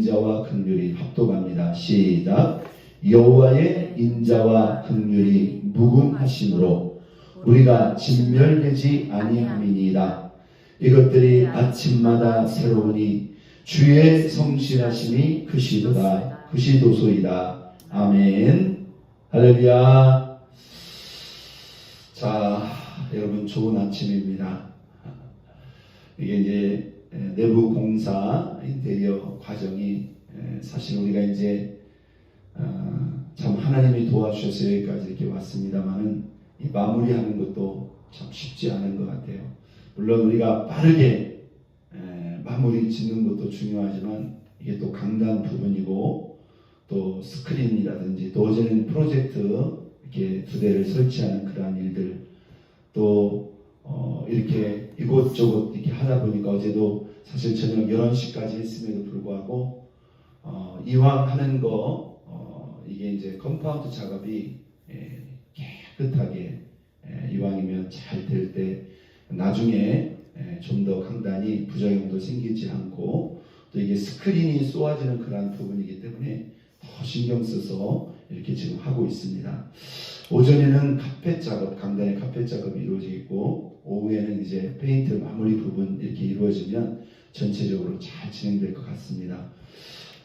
인자와 긍휼이 합독합니다. 시작. 여호와의 인자와 긍휼이 무궁하심으로 우리가 진멸되지 아니함이니이다. 이것들이 아침마다 새로우니 주의 성실하심이 그시도소이다. 아멘. 할렐루야. 자, 여러분 좋은 아침입니다. 이게 이제 내부 공사 인테리어 과정이 사실 우리가 이제 참 하나님이 도와주셔서 여기까지 이렇게 왔습니다만은 이 마무리하는 것도 참 쉽지 않은 것 같아요. 물론 우리가 빠르게 마무리 짓는 것도 중요하지만 이게 또 강단 부분이고 또 스크린이라든지 또 어제는 프로젝트 이렇게 2대를 설치하는 그러한 일들 또 이렇게 이곳저곳 이렇게 하다 보니까 어제도 사실 저녁 11시까지 했음에도 불구하고 이왕 하는 거 이게 이제 컴파운드 작업이 깨끗하게 이왕이면 잘 될 때 나중에 좀 더 강단이 부작용도 생기지 않고 또 이게 스크린이 쏘아지는 그러한 부분이기 때문에 더 신경 써서 이렇게 지금 하고 있습니다. 오전에는 카펫 작업, 강단의 카펫 작업이 이루어지고 오후에는 이제 페인트 마무리 부분 이렇게 이루어지면 전체적으로 잘 진행될 것 같습니다.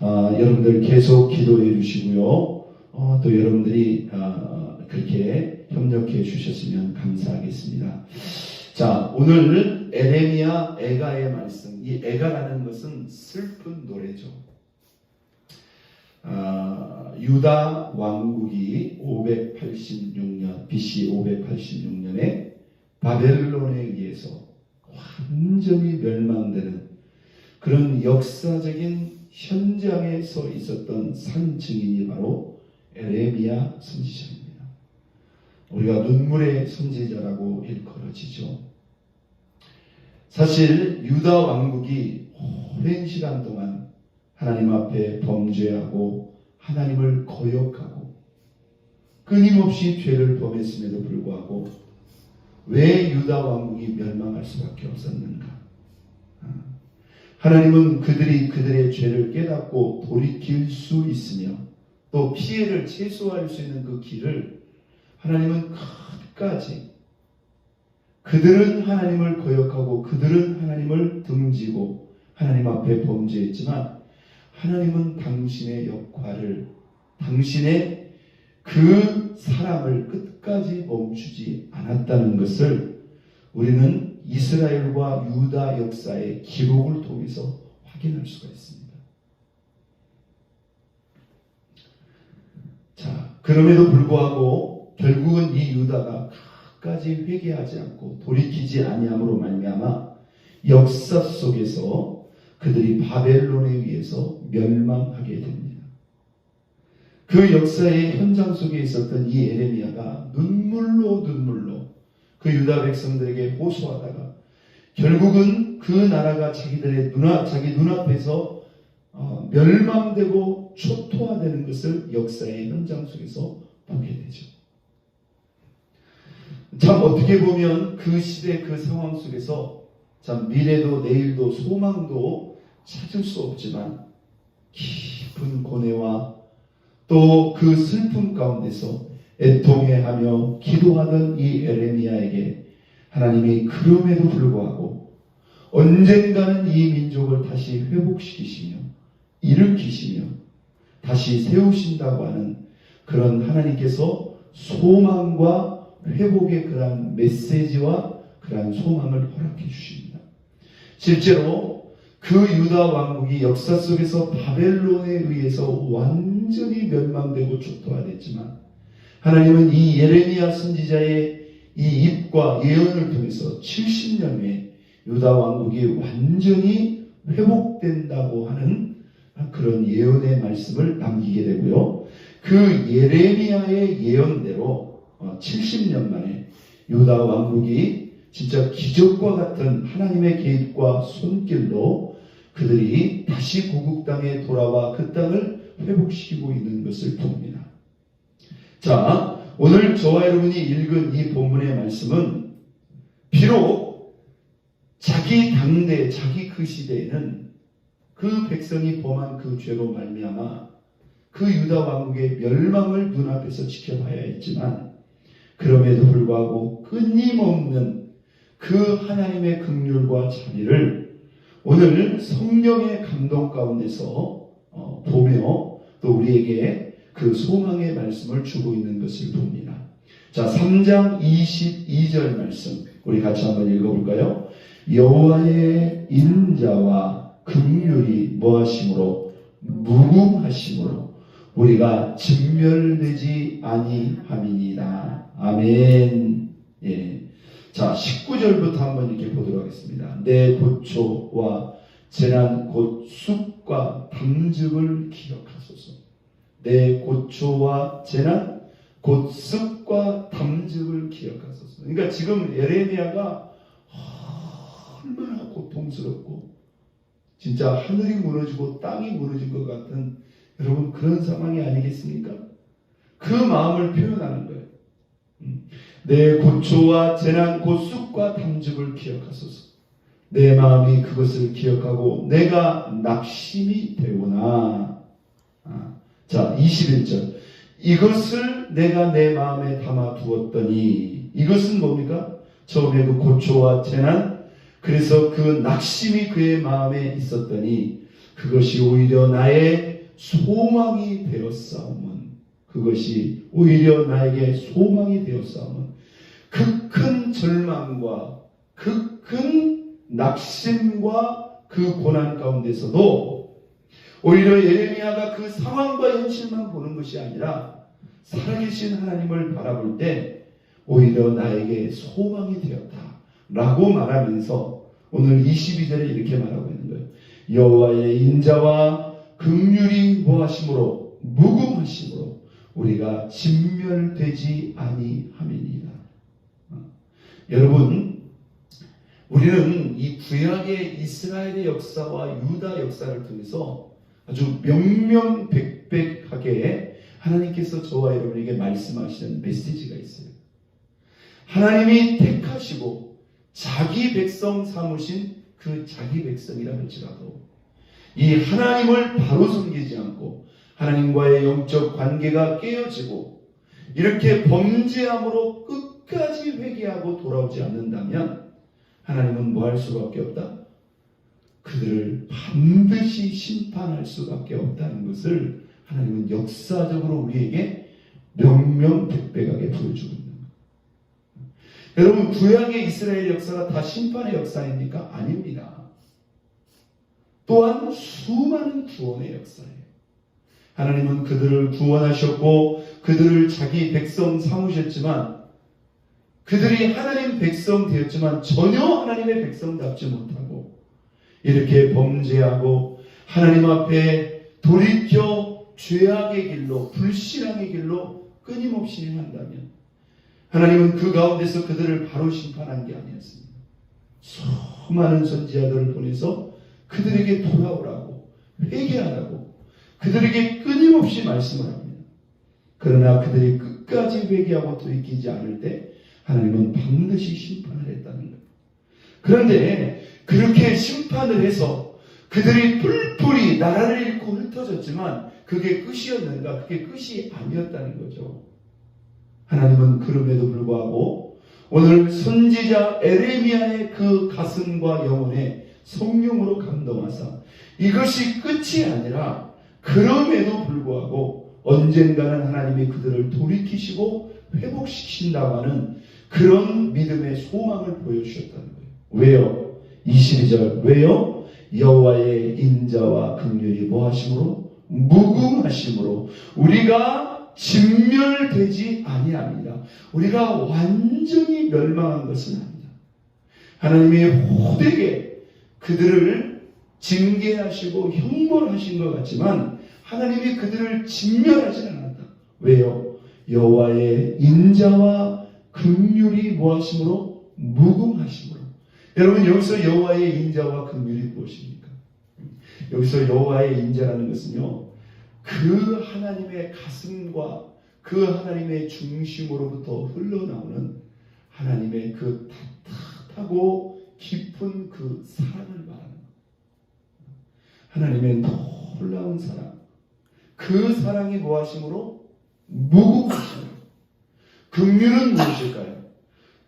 여러분들 계속 기도해 주시고요. 또 여러분들이 그렇게 협력해 주셨으면 감사하겠습니다. 자, 오늘 에레미야 애가의 말씀. 이 애가라는 것은 슬픈 노래죠. 유다 왕국이 586년 BC 586년에 바벨론에 의해서 완전히 멸망되는 그런 역사적인 현장에 서 있었던 산 증인이 바로 에레미야 선지자입니다. 우리가 눈물의 선지자라고 일컬어지죠. 사실 유다 왕국이 오랜 시간 동안 하나님 앞에 범죄하고 하나님을 거역하고 끊임없이 죄를 범했음에도 불구하고 왜 유다 왕국이 멸망할 수밖에 없었는가? 하나님은 그들의 죄를 깨닫고 돌이킬 수 있으며 또 피해를 최소화할 수 있는 그 길을 하나님은 끝까지 그들은 하나님을 거역하고 그들은 하나님을 등지고 하나님 앞에 범죄했지만 하나님은 당신의 역할을 당신의 그 사랑을 끝까지 멈추지 않았다는 것을 우리는 이스라엘과 유다 역사의 기록을 통해서 확인할 수가 있습니다. 자, 그럼에도 불구하고 결국은 이 유다가 끝까지 회개하지 않고 돌이키지 아니함으로 말미암아 역사 속에서 그들이 바벨론에 의해서 멸망하게 됩니다. 그 역사의 현장 속에 있었던 이 에레미야가 눈물로 그 유다 백성들에게 호소하다가 결국은 그 나라가 자기 눈앞에서 멸망되고 초토화되는 것을 역사의 현장 속에서 보게 되죠. 참 어떻게 보면 그 시대 그 상황 속에서 참 미래도 내일도 소망도 찾을 수 없지만 깊은 고뇌와 또 그 슬픔 가운데서 애통해하며 기도하던 이 에레미야에게 하나님이 그럼에도 불구하고 언젠가는 이 민족을 다시 회복시키시며 일으키시며 다시 세우신다고 하는 그런 하나님께서 소망과 회복의 그러한 메시지와 그러한 소망을 허락해 주십니다. 실제로 그 유다 왕국이 역사 속에서 바벨론에 의해서 완전히 멸망되고 초토화됐지만 하나님은 이 예레미야 선지자의 이 입과 예언을 통해서 70년 후에 유다 왕국이 완전히 회복된다고 하는 그런 예언의 말씀을 남기게 되고요. 그 예레미야의 예언대로 70년 만에 유다 왕국이 진짜 기적과 같은 하나님의 개입과 손길로 그들이 다시 고국 땅에 돌아와 그 땅을 회복시키고 있는 것을 봅니다. 자, 오늘 저와 여러분이 읽은 이 본문의 말씀은 비록 자기 당대, 자기 그 시대에는 그 백성이 범한 그 죄로 말미암아 그 유다 왕국의 멸망을 눈앞에서 지켜봐야 했지만 그럼에도 불구하고 끊임없는 그 하나님의 긍휼과 자비를 오늘 성령의 감동 가운데서 보며 또 우리에게 그 소망의 말씀을 주고 있는 것을 봅니다. 자, 3장 22절 말씀 우리 같이 한번 읽어볼까요? 여호와의 인자와 긍휼이 뭐하심으로 무궁하심으로 우리가 진멸되지 아니함이니이다. 아멘. 예. 자, 19절부터 한번 이렇게 보도록 하겠습니다. 내 고초와 재난 곧 쑥과 담즙을 기억하소서. 내 고초와 재난 곧 쑥과 담즙을 기억하소서. 그러니까 지금 예레미야가 얼마나 고통스럽고 진짜 하늘이 무너지고 땅이 무너진 것 같은 여러분 그런 상황이 아니겠습니까? 그 마음을 표현하는 거예요. 내 고초와 재난 곧 쑥과 담즙을 기억하소서. 내 마음이 그것을 기억하고 내가 낙심이 되오나. 자, 21절 이것을 내가 내 마음에 담아 두었더니 이것은 뭡니까? 처음에 그 고초와 재난 그래서 그 낙심이 그의 마음에 있었더니 그것이 오히려 나의 소망이 되었사오면 그것이 오히려 나에게 소망이 되었사오면 그 큰 절망과 그 큰 낙심과 그 고난 가운데서도 오히려 예레미야가 그 상황과 현실만 보는 것이 아니라 살아계신 하나님을 바라볼 때 오히려 나에게 소망이 되었다 라고 말하면서 오늘 22절에 이렇게 말하고 있는 거예요. 여호와의 인자와 긍휼이 뭐하심으로 무궁하심으로 우리가 진멸되지 아니함이니이다. 여러분 우리는 이 구약의 이스라엘의 역사와 유다 역사를 통해서 아주 명명백백하게 하나님께서 저와 여러분에게 말씀하시는 메시지가 있어요. 하나님이 택하시고 자기 백성 삼으신 그 자기 백성이라 할지라도 이 하나님을 바로 섬기지 않고 하나님과의 영적 관계가 깨어지고 이렇게 범죄함으로 끝까지 회개하고 돌아오지 않는다면 하나님은 뭐 할 수밖에 없다? 그들을 반드시 심판할 수밖에 없다는 것을 하나님은 역사적으로 우리에게 명명백백하게 보여주고 있는 거예요. 여러분 구약의 이스라엘 역사가 다 심판의 역사입니까? 아닙니다. 또한 수많은 구원의 역사예요. 하나님은 그들을 구원하셨고 그들을 자기 백성 삼으셨지만 그들이 하나님 백성 되었지만 전혀 하나님의 백성답지 못하고 이렇게 범죄하고 하나님 앞에 돌이켜 죄악의 길로 불신앙의 길로 끊임없이 행한다면 하나님은 그 가운데서 그들을 바로 심판한 게 아니었습니다. 수많은 선지자들을 보내서 그들에게 돌아오라고 회개하라고 그들에게 끊임없이 말씀을 합니다. 그러나 그들이 끝까지 회개하고 돌이키지 않을 때 하나님은 반드시 심판을 했다는 거예요. 그런데 그렇게 심판을 해서 그들이 뿔뿔이 나라를 잃고 흩어졌지만 그게 끝이었는가? 그게 끝이 아니었다는 거죠. 하나님은 그럼에도 불구하고 오늘 선지자 에레미야의 그 가슴과 영혼에 성령으로 감동하사 이것이 끝이 아니라 그럼에도 불구하고 언젠가는 하나님이 그들을 돌이키시고 회복시킨다고 하는 그런 믿음의 소망을 보여주셨다는 거예요. 왜요? 22절 왜요? 여호와의 인자와 긍휼이 뭐하심으로? 무궁하심으로 우리가 진멸되지 아니합니다. 우리가 완전히 멸망한 것은 아닙니다. 하나님이 호되게 그들을 징계하시고 형벌하신 것 같지만 하나님이 그들을 진멸하지는 않았다. 왜요? 여호와의 인자와 긍휼이 뭐하심으로? 무궁하심으로. 여러분 여기서 여호와의 인자와 긍휼이 무엇입니까? 여기서 여호와의 인자라는 것은요 그 하나님의 가슴과 그 하나님의 중심으로부터 흘러나오는 하나님의 그 따뜻하고 깊은 그 사랑을 말하는 거예요. 하나님의 놀라운 사랑, 그 사랑이 무엇이므로? 무궁하심으로. 긍휼은 무엇일까요?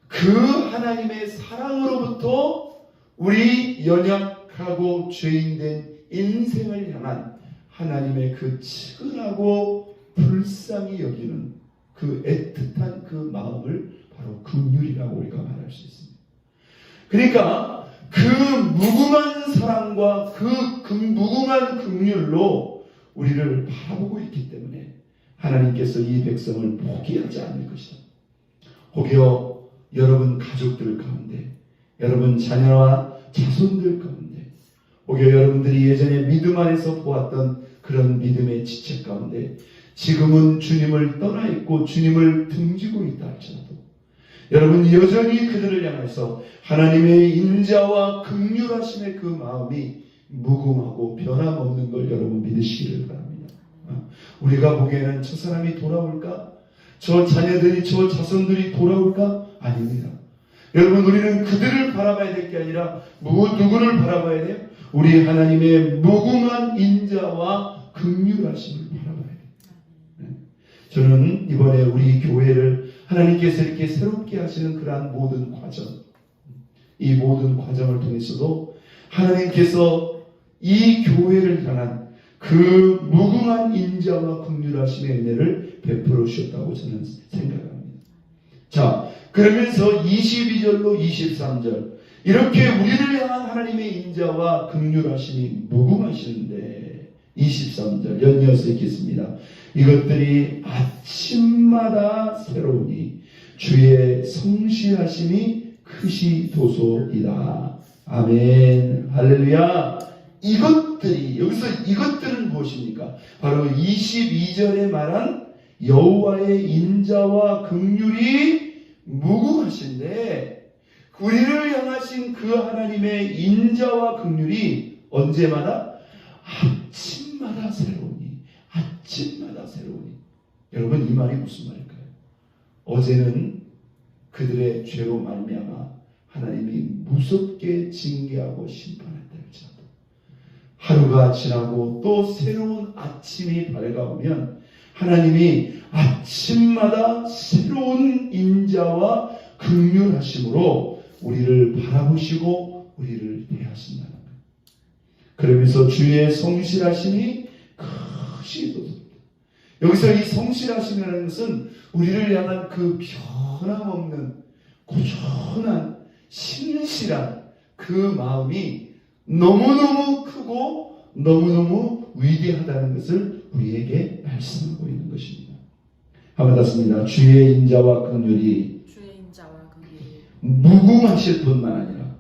그 하나님의 사랑으로부터 우리 연약하고 죄인된 인생을 향한 하나님의 그 측은하고 불쌍히 여기는 그 애틋한 그 마음을 바로 긍휼이라고 우리가 말할 수 있습니다. 그러니까 그 무궁한 사랑과 그 무궁한 긍휼로 우리를 바라보고 있기 때문에 하나님께서 이 백성을 포기하지 않을 것이다. 혹여 여러분 가족들 가운데, 여러분 자녀와 자손들 가운데, 혹여 여러분들이 예전에 믿음 안에서 보았던 그런 믿음의 지체 가운데 지금은 주님을 떠나 있고 주님을 등지고 있다 할지라도 여러분 여전히 그들을 향해서 하나님의 인자와 긍휼하심의 그 마음이 무궁하고 변함없는 걸 여러분 믿으시기를 바랍니다. 우리가 보기에는 저 사람이 돌아올까? 저 자녀들이, 저 자손들이 돌아올까? 아닙니다. 여러분 우리는 그들을 바라봐야 될 게 아니라 누구를 바라봐야 돼요? 우리 하나님의 무궁한 인자와 긍휼하심을 바라봐야 돼요. 저는 이번에 우리 교회를 하나님께서 이렇게 새롭게 하시는 그러한 모든 과정, 이 모든 과정을 통해서도 하나님께서 이 교회를 향한 그 무궁한 인자와 긍휼하심의 은혜를 베풀어 주셨다고 저는 생각합니다. 자, 그러면서 22절로 23절 이렇게 우리를 향한 하나님의 인자와 긍휼하심이 무궁하시는데 23절 연이어서 읽겠습니다. 이것들이 아침마다 새로우니 주의 성실하심이 크시도소이다. 아멘. 할렐루야. 이것들이, 여기서 이것들은 무엇입니까? 바로 22절에 말한 여호와의 인자와 긍휼이 무궁하신데 우리를 향하신 그 하나님의 인자와 긍휼이 언제마다? 아침마다 새로우니. 아침마다 새로우니. 여러분 이 말이 무슨 말일까요? 어제는 그들의 죄로 말미암아 하나님이 무섭게 징계하고 심판했다 할지라도 하루가 지나고 또 새로운 아침이 밝아오면 하나님이 아침마다 새로운 인자와 긍휼하심으로 우리를 바라보시고 우리를 대하신다는 거예요. 그러면서 주의 성실하심이 크시도다. 여기서 이 성실하심이라는 것은 우리를 향한 그 변함없는 꾸준한 신실한 그 마음이 너무너무 크고 너무너무 위대하다는 것을 우리에게 말씀하고 있는 것입니다. 한번 닿습니다. 주의 인자와 긍휼이 무궁하실 뿐만 아니라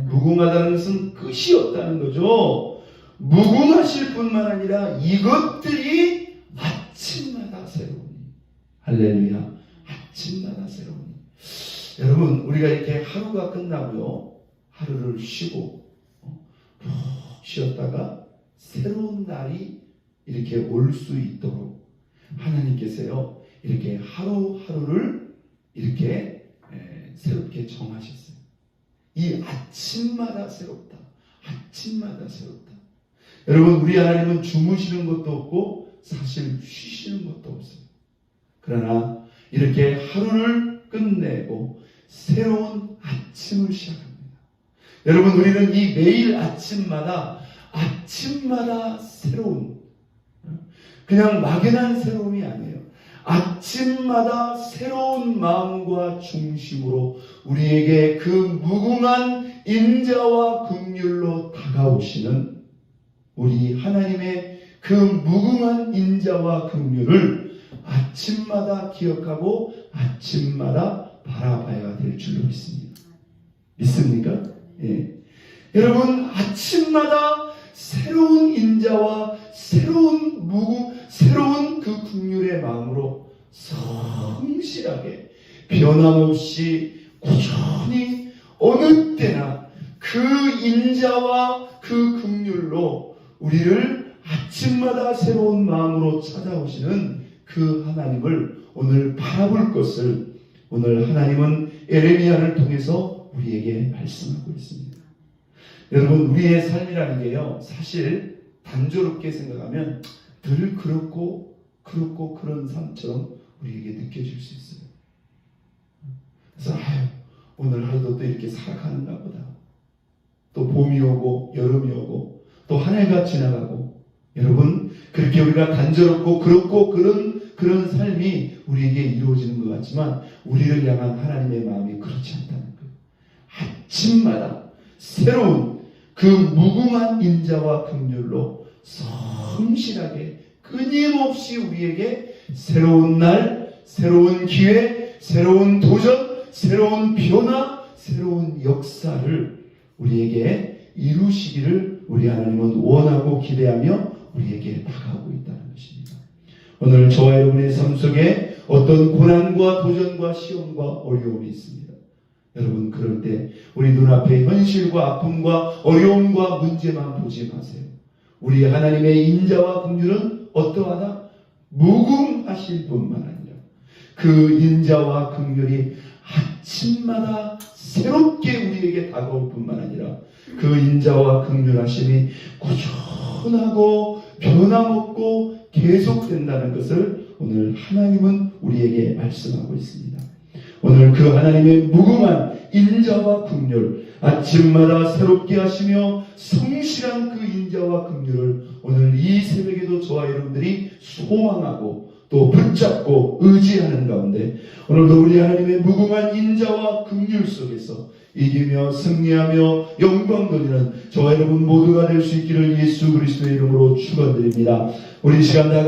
무궁하다는 것은 끝이 없다는 거죠. 무궁하실 뿐만 아니라 이것들이 아침마다 새로우니. 할렐루야. 아침마다 새로우니. 여러분 우리가 이렇게 하루가 끝나고요 하루를 쉬고 푹 쉬었다가 새로운 날이 이렇게 올 수 있도록 하나님께서요 이렇게 하루하루를 이렇게 새롭게 정하셨어요. 이 아침마다 새롭다. 아침마다 새롭다. 여러분 우리 하나님은 주무시는 것도 없고 사실 쉬시는 것도 없어요. 그러나 이렇게 하루를 끝내고 새로운 아침을 시작합니다. 여러분 우리는 이 매일 아침마다 새로운 그냥 막연한 새로움이 아니에요. 아침마다 새로운 마음과 중심으로 우리에게 그 무궁한 인자와 긍휼로 다가오시는 우리 하나님의 그 무궁한 인자와 긍휼을 아침마다 기억하고 아침마다 바라봐야 될 줄로 믿습니다. 믿습니까? 예. 여러분 아침마다 새로운 인자와 새로운 그 긍휼의 마음으로 성실하게 변함없이 꾸준히 어느 때나 그 인자와 그 긍휼로 우리를 아침마다 새로운 마음으로 찾아오시는 그 하나님을 오늘 바라볼 것을 오늘 하나님은 에레미야를 통해서 우리에게 말씀하고 있습니다. 여러분, 우리의 삶이라는 게요, 사실 단조롭게 생각하면 늘 그렇고 그런 삶처럼 우리에게 느껴질 수 있어요. 그래서 오늘 하루도 또 이렇게 살아가는가 보다. 또 봄이 오고 여름이 오고 또 한 해가 지나가고, 여러분, 그렇게 우리가 단조롭고 그렇고 그런 삶이 우리에게 이루어지는 것 같지만 우리를 향한 하나님의 마음이 그렇지 않다는 거예요. 아침마다 새로운 그 무궁한 인자와 긍휼로 성실하게 끊임없이 우리에게 새로운 날, 새로운 기회, 새로운 도전, 새로운 변화, 새로운 역사를 우리에게 이루시기를 우리 하나님은 원하고 기대하며 우리에게 다가오고 있다는 것입니다. 오늘 저와 여러분의 삶 속에 어떤 고난과 도전과 시험과 어려움이 있습니다. 여러분, 그럴 때 우리 눈앞에 현실과 아픔과 어려움과 문제만 보지 마세요. 우리 하나님의 인자와 긍휼은 어떠하다? 무궁하실 뿐만 아니라 그 인자와 긍휼이 아침마다 새롭게 우리에게 다가올 뿐만 아니라 그 인자와 긍휼하심이 꾸준하고 변함없고 계속된다는 것을 오늘 하나님은 우리에게 말씀하고 있습니다. 오늘 그 하나님의 무궁한 인자와 긍휼, 아침마다 새롭게 하시며 성실한 그 인자와 긍휼을 오늘 이 새벽에도 저와 여러분들이 소망하고 또 붙잡고 의지하는 가운데 오늘도 우리 하나님의 무궁한 인자와 긍휼 속에서 이기며 승리하며 영광 돌리는 저와 여러분 모두가 될 수 있기를 예수 그리스도의 이름으로 축원드립니다. 우리 시간 다